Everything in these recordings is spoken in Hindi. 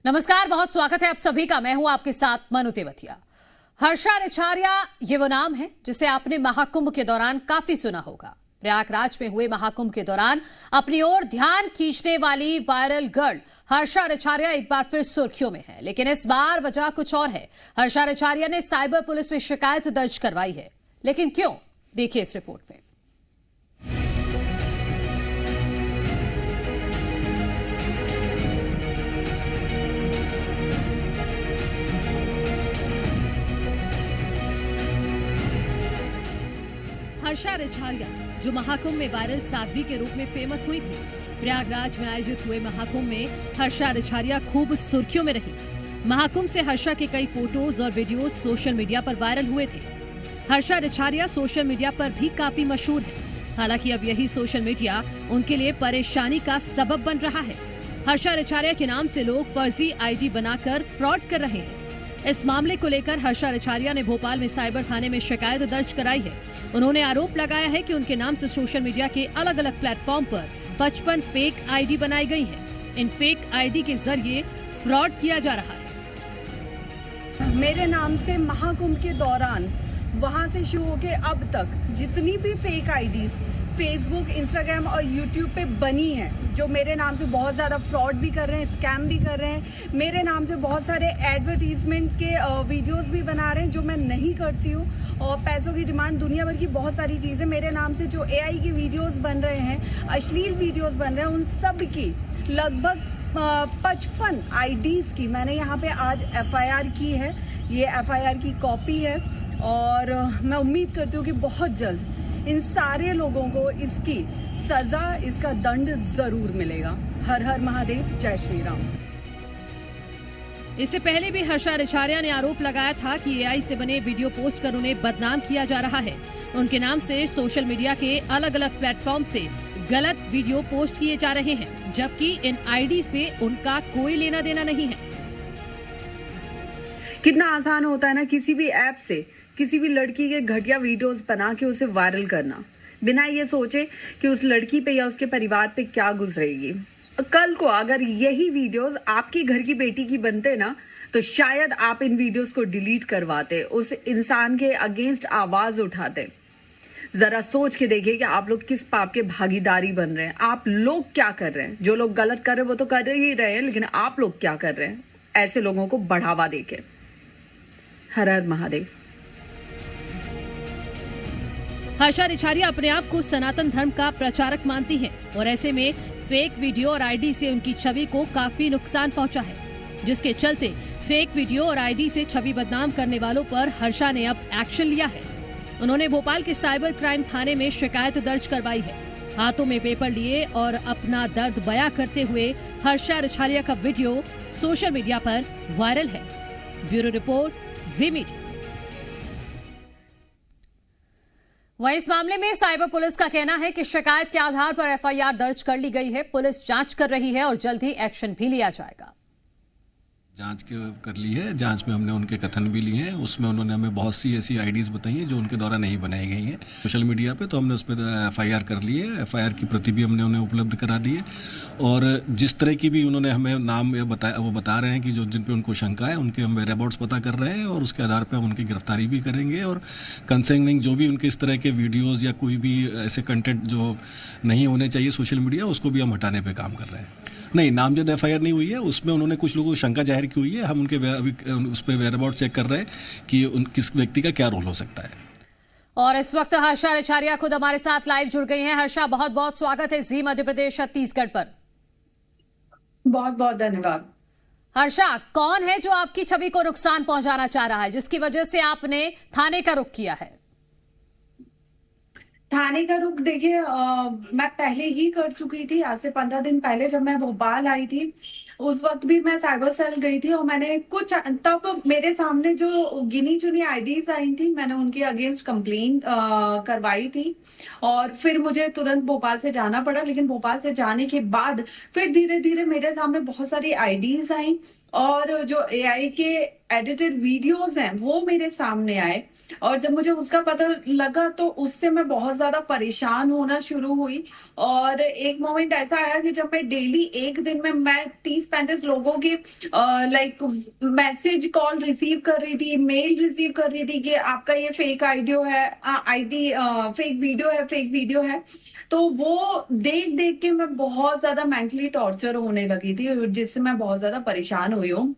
नमस्कार, बहुत स्वागत है आप सभी का। मैं हूं आपके साथ मनु तेवतिया। हर्षा रिछारिया ये वो नाम है जिसे आपने महाकुंभ के दौरान काफी सुना होगा। प्रयागराज में हुए महाकुंभ के दौरान अपनी ओर ध्यान खींचने वाली वायरल गर्ल हर्षा रिछारिया एक बार फिर सुर्खियों में है, लेकिन इस बार वजह कुछ और है। हर्षा रिछारिया ने साइबर पुलिस में शिकायत दर्ज करवाई है, लेकिन क्यों, देखिए इस रिपोर्ट में। हर्षा रिछारिया जो महाकुंभ में वायरल साध्वी के रूप में फेमस हुई थी, प्रयागराज में आयोजित हुए महाकुंभ में हर्षा रिछारिया खूब सुर्खियों में रही। महाकुंभ से हर्षा के कई फोटोज और वीडियोज सोशल मीडिया पर वायरल हुए थे। हर्षा रिछारिया सोशल मीडिया पर भी काफी मशहूर है। हालांकि अब यही सोशल मीडिया उनके लिए परेशानी का सबब बन रहा है। हर्षा रिछारिया के नाम से लोग फर्जी आईडी बनाकर फ्रॉड कर रहे हैं। इस मामले को लेकर हर्षा रिछारिया ने भोपाल में साइबर थाने में शिकायत दर्ज कराई है। उन्होंने आरोप लगाया है कि उनके नाम से सोशल मीडिया के अलग अलग प्लेटफॉर्म पर 55 फेक आईडी बनाई गई हैं। इन फेक आईडी के जरिए फ्रॉड किया जा रहा है। मेरे नाम से महाकुंभ के दौरान वहां से शुरू होके अब तक जितनी भी फेक आईडीज फेसबुक, इंस्टाग्राम और यूट्यूब पे बनी है, जो मेरे नाम से बहुत ज़्यादा फ्रॉड भी कर रहे हैं, स्कैम भी कर रहे हैं, मेरे नाम से बहुत सारे एडवर्टीजमेंट के वीडियोस भी बना रहे हैं जो मैं नहीं करती हूँ, और पैसों की डिमांड, दुनिया भर की बहुत सारी चीज़ें मेरे नाम से जो एआई के वीडियोस बन रहे हैं, अश्लील वीडियोस बन रहे हैं, उन सब की लगभग 55 आईडीज़ की मैंने यहाँ पे आज एफआईआर की है। ये एफआईआर की कॉपी है और मैं उम्मीद करती हूँ कि बहुत जल्द इन सारे लोगों को इसकी सजा, इसका दंड जरूर मिलेगा। हर हर महादेव, जय श्री राम। इससे पहले भी हर्षा रिछारिया ने आरोप लगाया था कि एआई से बने वीडियो पोस्ट कर उन्हें बदनाम किया जा रहा है। उनके नाम से सोशल मीडिया के अलग अलग प्लेटफॉर्म से गलत वीडियो पोस्ट किए जा रहे हैं, जबकि इन आईडी से उनका कोई लेना देना नहीं है। कितना आसान होता है ना किसी भी ऐप से किसी भी लड़की के घटिया वीडियोस बना के उसे वायरल करना, बिना ये सोचे कि उस लड़की पे या उसके परिवार पे क्या गुजरेगी। कल को अगर यही वीडियोस आपकी घर की बेटी की बनते ना, तो शायद आप इन वीडियोस को डिलीट करवाते, उस इंसान के अगेंस्ट आवाज उठाते। जरा सोच के देखिए कि आप लोग किस पाप के भागीदारी बन रहे हैं। आप लोग क्या कर रहे हैं? जो लोग गलत कर रहे हैं वो तो कर ही रहे हैं, लेकिन आप लोग क्या कर रहे हैं ऐसे लोगों को बढ़ावा देके? हर हर महादेव। हर्षा रिछारिया अपने आप को सनातन धर्म का प्रचारक मानती हैं और ऐसे में फेक वीडियो और आईडी से उनकी छवि को काफी नुकसान पहुंचा है, जिसके चलते फेक वीडियो और आईडी से छवि बदनाम करने वालों पर हर्षा ने अब एक्शन लिया है। उन्होंने भोपाल के साइबर क्राइम थाने में शिकायत दर्ज करवाई है। हाथों में पेपर लिए और अपना दर्द बयां करते हुए हर्षा रिछारिया का वीडियो सोशल मीडिया पर वायरल है। ब्यूरो रिपोर्ट, जी मीडिया। वहीं इस मामले में साइबर पुलिस का कहना है कि शिकायत के आधार पर एफआईआर दर्ज कर ली गई है। पुलिस जांच कर रही है और जल्द ही एक्शन भी लिया जाएगा। जांच कर ली है। जांच में हमने उनके कथन भी लिए हैं। उसमें उन्होंने हमें बहुत सी ऐसी आईडीज़ बताई हैं जो उनके द्वारा नहीं बनाई गई हैं सोशल मीडिया पे, तो हमने उस पर एफआईआर कर ली है। एफआईआर की प्रति भी हमने उन्हें उपलब्ध करा दी है, और जिस तरह की भी उन्होंने हमें नाम वो बता रहे हैं कि जो जिन पे उनको शंका है, उनके हम वेयरअबाउट्स पता कर रहे हैं और उसके आधार पर हम उनकी गिरफ्तारी भी करेंगे। और कंसर्निंग जो भी उनके इस तरह के वीडियोज़ या कोई भी ऐसे कंटेंट जो नहीं होने चाहिए सोशल मीडिया, उसको भी हम हटाने पर काम कर रहे हैं। नहीं, नामजद एफआईआर नहीं हुई है। उसमें उन्होंने कुछ लोगों को शंका जाहिर की हुई है। हम उनके अभी उस पर वेयरअबाउट चेक कर रहे हैं कि किस व्यक्ति का क्या रोल हो सकता है। और इस वक्त हर्षा रिछारिया खुद हमारे साथ लाइव जुड़ गई हैं। हर्षा, बहुत बहुत स्वागत है जी मध्य प्रदेश छत्तीसगढ़ पर। बहुत बहुत धन्यवाद। हर्षा, कौन है जो आपकी छवि को नुकसान पहुंचाना चाह रहा है, जिसकी वजह से आपने थाने का रुख किया है? थाने का रुख देखिए, मैं पहले ही कर चुकी थी। आज से 15 दिन पहले जब मैं भोपाल आई थी, उस वक्त भी मैं साइबर सेल गई थी और मैंने कुछ, तब मेरे सामने जो गिनी चुनी आईडीज आई थी, मैंने उनके अगेंस्ट कंप्लेन करवाई थी और फिर मुझे तुरंत भोपाल से जाना पड़ा। लेकिन भोपाल से जाने के बाद फिर धीरे धीरे मेरे सामने बहुत सारी आईडीज आई और जो एआई के एडिटेड वीडियोस हैं वो मेरे सामने आए, और जब मुझे उसका पता लगा तो उससे मैं बहुत ज्यादा परेशान होना शुरू हुई। और एक मोमेंट ऐसा आया कि जब मैं डेली एक दिन में मैं 30-35 लोगों की लाइक मैसेज कॉल रिसीव कर रही थी, मेल रिसीव कर रही थी कि आपका ये फेक आईडियो है, आईडी फेक वीडियो है। तो वो देख देख के मैं बहुत ज्यादा मेंटली टॉर्चर होने लगी थी, जिससे मैं बहुत ज्यादा परेशान हुई हूँ।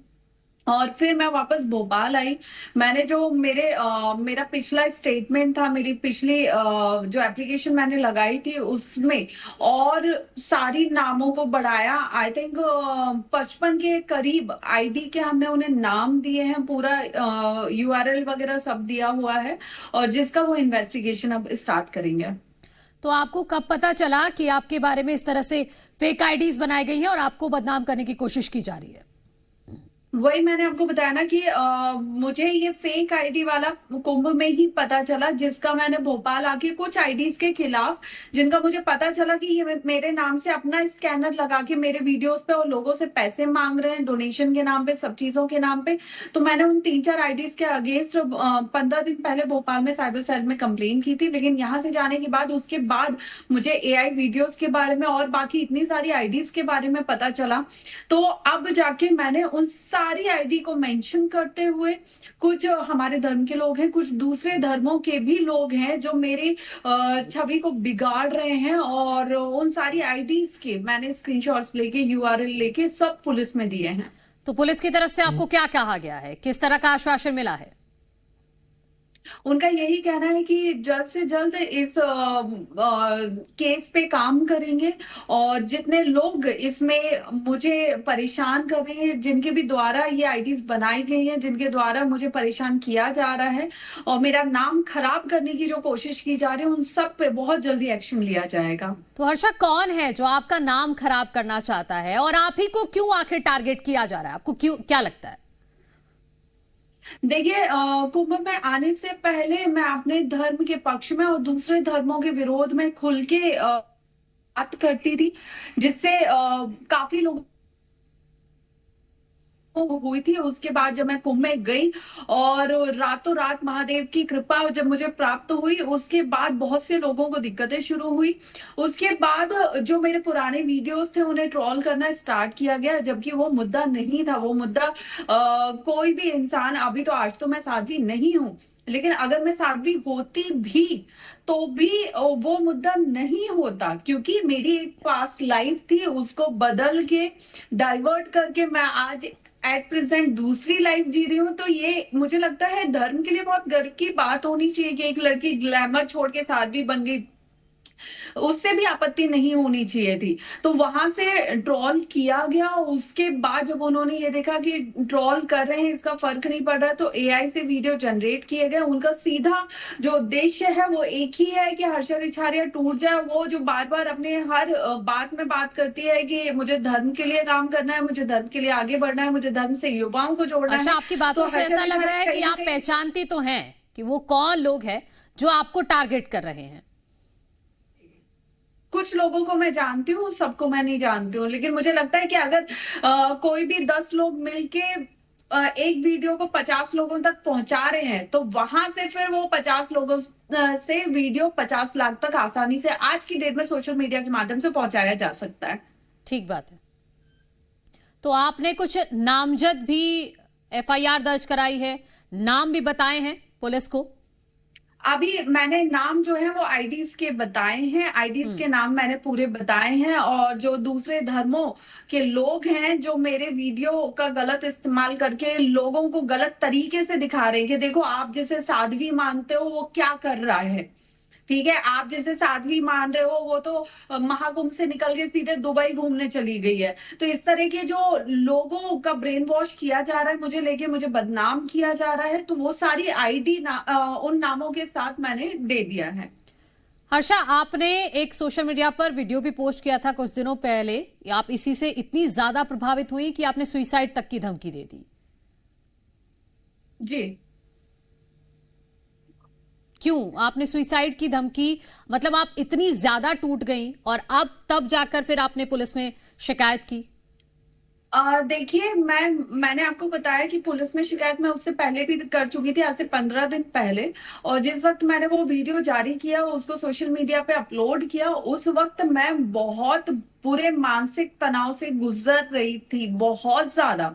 और फिर मैं वापस भोपाल आई। मैंने जो मेरा पिछला स्टेटमेंट था, मेरी पिछली जो एप्लीकेशन मैंने लगाई थी उसमें और सारी नामों को बढ़ाया। आई थिंक 55 के करीब आईडी के हमने उन्हें नाम दिए हैं, पूरा यूआरएल वगैरह सब दिया हुआ है, और जिसका वो इन्वेस्टिगेशन अब स्टार्ट करेंगे। तो आपको कब पता चला कि आपके बारे में इस तरह से फेक आईडीज बनाई गई हैं और आपको बदनाम करने की कोशिश की जा रही है? वही मैंने आपको बताया ना कि मुझे ये फेक आईडी वाला कुंभ में ही पता चला, जिसका मैंने भोपाल आके कुछ आईडीज के खिलाफ, जिनका मुझे पता चला कि ये मेरे नाम से अपना स्कैनर लगा के मेरे वीडियोस पे और लोगों से पैसे मांग रहे हैं, डोनेशन के नाम पे, सब चीजों के नाम पे। तो मैंने उन 3-4 आईडीज के अगेंस्ट 15 दिन पहले भोपाल में साइबर सेल में कंप्लेन की थी। लेकिन यहाँ से जाने के बाद उसके बाद मुझे एआई वीडियोस के बारे में और बाकी इतनी सारी आईडीज के बारे में पता चला। तो अब जाके मैंने उन सारी आईडी को मेंशन करते हुए, कुछ हमारे धर्म के लोग हैं, कुछ दूसरे धर्मों के भी लोग हैं जो मेरी छवि को बिगाड़ रहे हैं, और उन सारी आईडीज के मैंने स्क्रीनशॉट्स लेके, यूआरएल लेके सब पुलिस में दिए हैं। तो पुलिस की तरफ से आपको क्या कहा गया है, किस तरह का आश्वासन मिला है? उनका यही कहना है कि जल्द से जल्द इस केस पे काम करेंगे, और जितने लोग इसमें मुझे परेशान कर रहे हैं, जिनके भी द्वारा ये आईडीज बनाई गई हैं, जिनके द्वारा मुझे परेशान किया जा रहा है और मेरा नाम खराब करने की जो कोशिश की जा रही है, उन सब पे बहुत जल्दी एक्शन लिया जाएगा। तो हर्षा, कौन है जो आपका नाम खराब करना चाहता है और आप ही को क्यों आखिर टारगेट किया जा रहा है? आपको क्यों, क्या लगता है? देखिए, कुंभ में आने से पहले मैं अपने धर्म के पक्ष में और दूसरे धर्मों के विरोध में खुल के बात करती थी, जिससे काफी लोग हुई थी। उसके बाद जब मैं कुंभ में गई और रातों रात महादेव की कृपा जब मुझे प्राप्त हुई, उसके बाद बहुत से लोगों को दिक्कतें शुरू हुई। उसके बाद जो मेरे पुराने वीडियोस थे उन्हें ट्रोल करना स्टार्ट किया गया, जबकि वो मुद्दा नहीं था। वो मुद्दा कोई भी इंसान, अभी तो आज तो मैं साध्वी नहीं हूं, लेकिन अगर मैं साध्वी होती भी तो भी वो मुद्दा नहीं होता, क्योंकि मेरी एक पास्ट लाइफ थी, उसको बदल के डाइवर्ट करके मैं आज एट प्रेजेंट दूसरी लाइफ जी रही हूँ। तो ये मुझे लगता है धर्म के लिए बहुत गर्व की बात होनी चाहिए कि एक लड़की ग्लैमर छोड़ के साध्वी बन गई, उससे भी आपत्ति नहीं होनी चाहिए थी। तो वहां से ट्रोल किया गया। उसके बाद जब उन्होंने ये देखा कि ट्रोल कर रहे हैं, इसका फर्क नहीं पड़ रहा, तो एआई से वीडियो जनरेट किए गए। उनका सीधा जो उद्देश्य है वो एक ही है कि हर्षा रिछारिया टूट जाए। वो जो बार बार अपने हर बात में बात करती है कि मुझे धर्म के लिए काम करना है, मुझे धर्म के लिए आगे बढ़ना है, मुझे धर्म से युवाओं को जोड़ना है। आपकी बातों से ऐसा लग रहा है कि आप पहचानती तो हैं कि वो कौन लोग हैं जो आपको टारगेट कर रहे हैं। कुछ लोगों को मैं जानती हूँ, सबको मैं नहीं जानती हूँ, लेकिन मुझे लगता है कि अगर कोई भी 10 लोग मिलके एक वीडियो को 50 लोगों तक पहुंचा रहे हैं, तो वहां से फिर वो 50 लोगों से वीडियो 50 लाख तक आसानी से आज की डेट में सोशल मीडिया के माध्यम से पहुंचाया जा सकता है। ठीक बात है। तो आपने कुछ नामजद भी एफआईआर दर्ज कराई है, नाम भी बताए हैं पुलिस को? अभी मैंने नाम जो है वो आईडीज के बताए हैं, आईडीज के नाम मैंने पूरे बताए हैं। और जो दूसरे धर्मों के लोग हैं जो मेरे वीडियो का गलत इस्तेमाल करके लोगों को गलत तरीके से दिखा रहे हैं कि देखो आप जिसे साध्वी मानते हो वो क्या कर रहा है, ठीक है, आप जिसे साध्वी मान रहे हो वो तो महाकुंभ से निकल के सीधे दुबई घूमने चली गई है। तो इस तरह के जो लोगों का ब्रेन वॉश किया जा रहा है, मुझे लेके मुझे बदनाम किया जा रहा है, तो वो सारी आईडी उन नामों के साथ मैंने दे दिया है। हर्षा, आपने एक सोशल मीडिया पर वीडियो भी पोस्ट किया था कुछ दिनों पहले। आप इसी से इतनी ज्यादा प्रभावित हुई कि आपने सुसाइड तक की धमकी दे दी। जी, क्यों आपने सुसाइड की धमकी, मतलब आप इतनी ज्यादा टूट गई और अब तब जाकर फिर आपने पुलिस में शिकायत की? देखिए, मैंने आपको बताया कि पुलिस में शिकायत मैं उससे पहले भी कर चुकी थी, आज से 15 दिन पहले। और जिस वक्त मैंने वो वीडियो जारी किया, उसको सोशल मीडिया पे अपलोड किया, उस वक्त मैं बहुत बुरे मानसिक तनाव से गुजर रही थी, बहुत ज्यादा।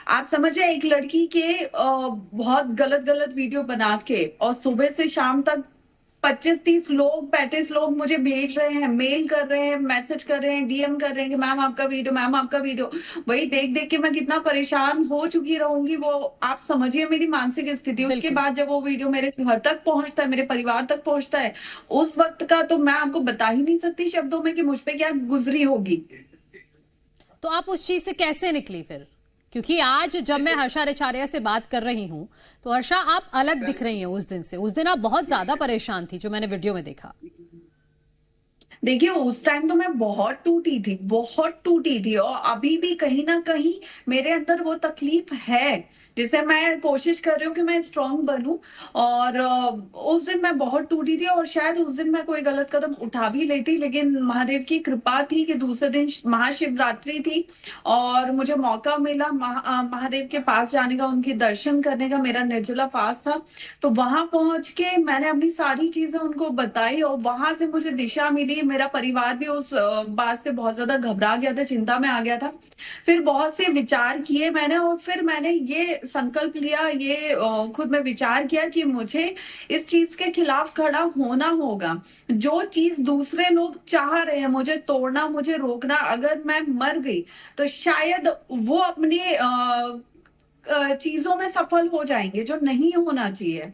आप समझिए, एक लड़की के बहुत गलत गलत वीडियो बना के और सुबह से शाम तक 25-30 लोग, 35 लोग मुझे भेज रहे हैं, मेल कर रहे हैं, मैसेज कर रहे हैं, डीएम कर रहे हैं कि मैम आपका वीडियो, मैम आपका वीडियो। वही देख देख के मैं कितना परेशान हो चुकी रहूंगी, वो आप समझिए मेरी मानसिक स्थिति। उसके बिल्कुल। बाद जब वो वीडियो मेरे घर तक पहुंचता है, मेरे परिवार तक पहुंचता है, उस वक्त का तो मैं आपको बता ही नहीं सकती शब्दों में कि मुझ पे क्या गुजरी होगी। तो आप उस चीज से कैसे निकली फिर? क्योंकि आज जब मैं हर्षा रिछारिया से बात कर रही हूं तो हर्षा आप अलग दिख रही हैं उस दिन से। उस दिन आप बहुत ज्यादा परेशान थी, जो मैंने वीडियो में देखा। देखिए, उस टाइम तो मैं बहुत टूटी थी, बहुत टूटी थी, और अभी भी कहीं ना कहीं मेरे अंदर वो तकलीफ है, जिसे मैं कोशिश कर रही हूँ कि मैं स्ट्रांग बनूं। और उस दिन मैं बहुत टूटी थी, और शायद उस दिन मैं कोई गलत कदम उठा भी लेती, लेकिन महादेव की कृपा थी कि दूसरे दिन महाशिवरात्रि थी और मुझे मौका मिला महादेव के पास जाने का, उनके दर्शन करने का। मेरा निर्जला फास्ट था, तो वहां पहुंच के मैंने अपनी सारी चीजें उनको बताई, और वहां से मुझे दिशा मिली। मेरा परिवार भी उस बात से बहुत ज्यादा घबरा गया था, चिंता में आ गया था। फिर बहुत से विचार किए मैंने, और फिर मैंने ये संकल्प लिया, ये खुद में विचार किया कि मुझे इस चीज के खिलाफ खड़ा होना होगा। जो चीज दूसरे लोग चाह रहे हैं मुझे तोड़ना, मुझे रोकना, अगर मैं मर गई तो शायद वो अपने चीजों में सफल हो जाएंगे, जो नहीं होना चाहिए।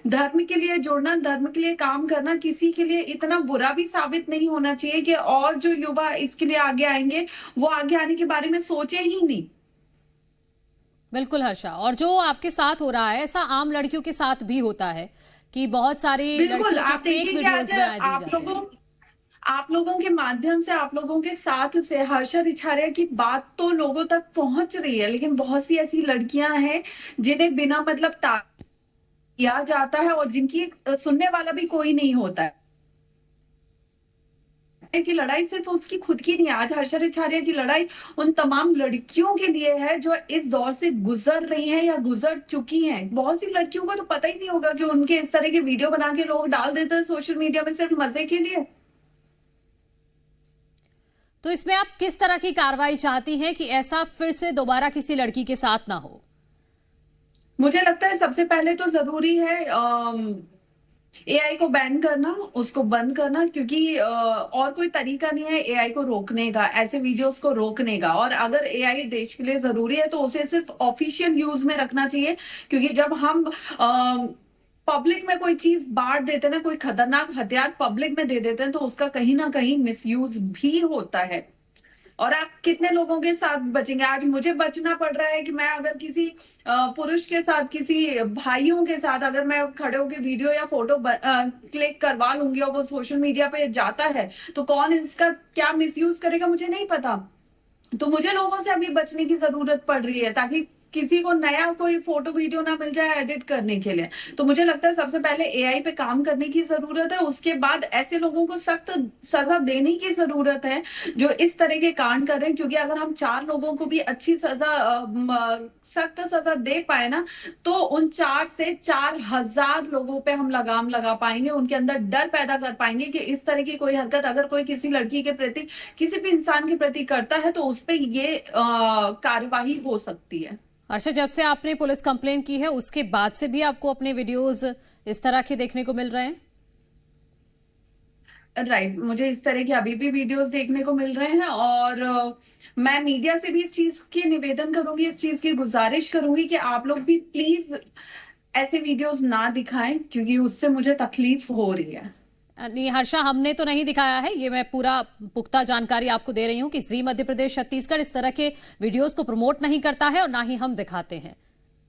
धर्म के लिए जुड़ना, धर्म के लिए काम करना किसी के लिए इतना बुरा भी साबित नहीं होना चाहिए कि और जो युवा इसके लिए आगे आएंगे वो आगे आने के बारे में सोचे ही नहीं। बिल्कुल हर्षा, और जो आपके साथ हो रहा है ऐसा आम लड़कियों के साथ भी होता है कि बहुत सारी बिल्कुल, लड़कियों आप के फेक देखिए कि वीडियोस आज बना दी जाती हैं। आप लोगों के माध्यम से, आप लोगों के साथ से हर्षा रिछारिया की बात तो लोगों तक पहुंच रही है, लेकिन बहुत सी ऐसी लड़कियां हैं जिन्हें बिना मतलब किया जाता है और जिनकी सुनने वाला भी कोई नहीं होता है। की लड़ाई सिर्फ उसकी खुद की नहीं है, आज हर्षा रिछारिया की लड़ाई उन तमाम लड़कियों के लिए है जो इस दौर से गुजर रही हैं या गुजर चुकी हैं। बहुत सी लड़कियों को तो पता ही नहीं होगा कि उनके इस तरह के वीडियो बना के लोग डाल देते हैं सोशल मीडिया में सिर्फ मजे के लिए। तो इसमें आप किस तरह की कार्रवाई चाहती हैं कि ऐसा फिर से दोबारा किसी लड़की के साथ ना हो? मुझे लगता है सबसे पहले तो जरूरी है एआई को बैन करना, उसको बंद करना, क्योंकि और कोई तरीका नहीं है एआई को रोकने का, ऐसे वीडियोस को रोकने का। और अगर एआई देश के लिए जरूरी है तो उसे सिर्फ ऑफिशियल यूज में रखना चाहिए, क्योंकि जब हम पब्लिक में कोई चीज बांट देते हैं ना, कोई खतरनाक हथियार पब्लिक में दे देते हैं, तो उसका कहीं ना कहीं मिसयूज भी होता है। और आप कितने लोगों के साथ बचेंगे? आज मुझे बचना पड़ रहा है कि मैं अगर किसी पुरुष के साथ, किसी भाइयों के साथ अगर मैं खड़े होकर वीडियो या फोटो क्लिक करवा लूंगी और वो सोशल मीडिया पे जाता है, तो कौन इसका क्या मिसयूज करेगा मुझे नहीं पता। तो मुझे लोगों से अभी बचने की जरूरत पड़ रही है, ताकि किसी को नया कोई फोटो वीडियो ना मिल जाए एडिट करने के लिए। तो मुझे लगता है सबसे पहले एआई पे काम करने की जरूरत है, उसके बाद ऐसे लोगों को सख्त सजा देने की जरूरत है जो इस तरह के कांड कर रहे हैं। क्योंकि अगर हम 4 लोगों को भी अच्छी सजा, सख्त सजा दे पाए ना, तो उन 4 से 4000 लोगों पे हम लगाम लगा पाएंगे, उनके अंदर डर पैदा कर पाएंगे कि इस तरह की कोई हरकत अगर कोई किसी लड़की के प्रति, किसी भी इंसान के प्रति करता है तो उस पर ये कार्यवाही हो सकती है। हर्षा, जब से आपने पुलिस कंप्लेंट की है उसके बाद से भी आपको अपने वीडियोस इस तरह के देखने को मिल रहे हैं? राइट, मुझे इस तरह के अभी भी वीडियोस देखने को मिल रहे हैं, और मैं मीडिया से भी इस चीज की निवेदन करूंगी, इस चीज की गुजारिश करूंगी कि आप लोग भी प्लीज ऐसे वीडियोस ना दिखाएं, क्योंकि उससे मुझे तकलीफ हो रही है। नहीं हर्षा, हमने तो नहीं दिखाया है, ये मैं पूरा पुख्ता जानकारी आपको दे रही हूँ कि जी मध्य प्रदेश छत्तीसगढ़ इस तरह के वीडियोस को प्रमोट नहीं करता है और ना ही हम दिखाते हैं।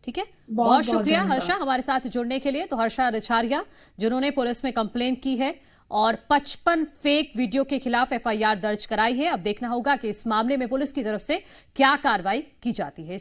ठीक है, बहुत शुक्रिया हर्षा हमारे साथ जुड़ने के लिए। तो हर्षा रिछारिया जिन्होंने पुलिस में कंप्लेंट की है और 55 फेक वीडियो के खिलाफ एफआईआर दर्ज कराई है। अब देखना होगा कि इस मामले में पुलिस की तरफ से क्या कार्रवाई की जाती है।